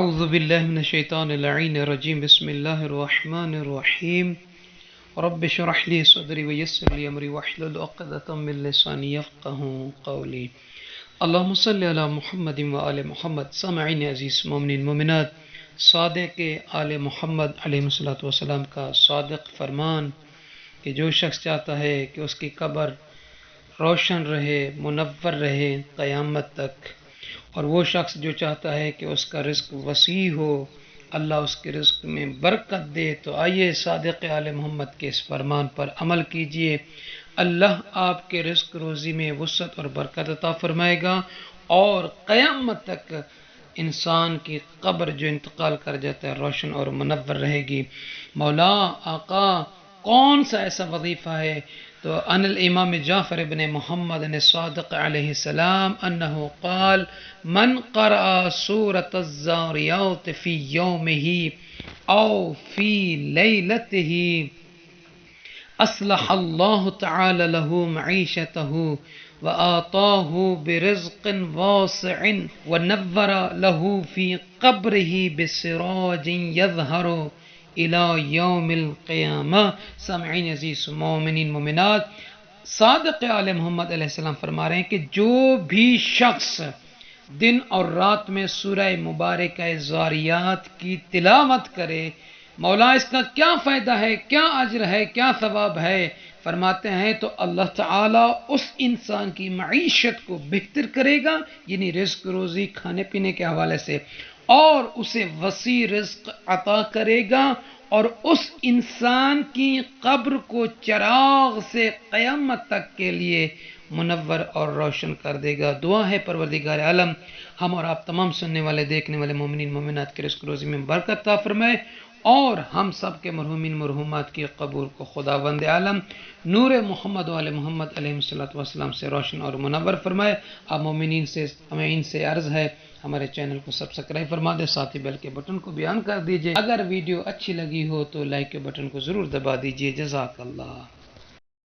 اعوذ باللہ من الشیطان اللعین الرجیم بسم اللہ الرحمن الرحیم رب اشرح لی صدری ویسر لی امری واحلل عقدۃ من لسانی یفقهوا قولی اللہم صلی علی محمد وآل محمد. سامعین عزیز مومنین مومنات، صادق آل محمد علیہ الصلوۃ والسلام کا صادق فرمان کہ جو شخص چاہتا ہے کہ اس کی قبر روشن رہے، منور رہے قیامت تک، اور وہ شخص جو چاہتا ہے کہ اس کا رزق وسیع ہو، اللہ اس کے رزق میں برکت دے، تو آئیے صادق آل محمد کے اس فرمان پر عمل کیجئے. اللہ آپ کے رزق روزی میں وسعت اور برکت عطا فرمائے گا، اور قیامت تک انسان کی قبر جو انتقال کر جاتا ہے روشن اور منور رہے گی. مولا آقا کون سا ایسا وظیفہ ہے؟ تو ان الامام جعفر ابن محمد الصادق علیہ السلام انہو قال من قرأ سورة الزاریات فی یومہ او فی لیلتہ اصلح اللہ تعالی له معیشتہ وآتاہ برزق واسع ونور له فی قبرہ بسراج یظہر الى یوم القیامہ. سامعین عزیز مومنین مومنات، صادق آل محمد علیہ السلام فرما رہے ہیں کہ جو بھی شخص دن اور رات میں سورہ مبارکہ زاریات کی تلاوت کرے، مولا اس کا کیا فائدہ ہے، کیا اجر ہے، کیا ثواب ہے؟ فرماتے ہیں تو اللہ تعالیٰ اس انسان کی معیشت کو بہتر کرے گا، یعنی رزق روزی کھانے پینے کے حوالے سے، اور اسے وسیع رزق عطا کرے گا، اور اس انسان کی قبر کو چراغ سے قیامت تک کے لیے منور اور روشن کر دے گا. دعا ہے پروردگار عالم ہم اور آپ تمام سننے والے دیکھنے والے مومنین مومنات کے رزق روزی میں برکت عطا فرمائے، اور ہم سب کے مرحومین مرحومات کی قبور کو خداوند عالم نور محمد و آل محمد علیہ الصلوۃ والسلام سے روشن اور منور فرمائے. آپ مومنین سے ہمیں ان سے عرض ہے ہمارے چینل کو سبسکرائب فرما دے، ساتھ ہی بیل کے بٹن کو بھی آن کر دیجئے. اگر ویڈیو اچھی لگی ہو تو لائک کے بٹن کو ضرور دبا دیجئے. جزاک اللہ.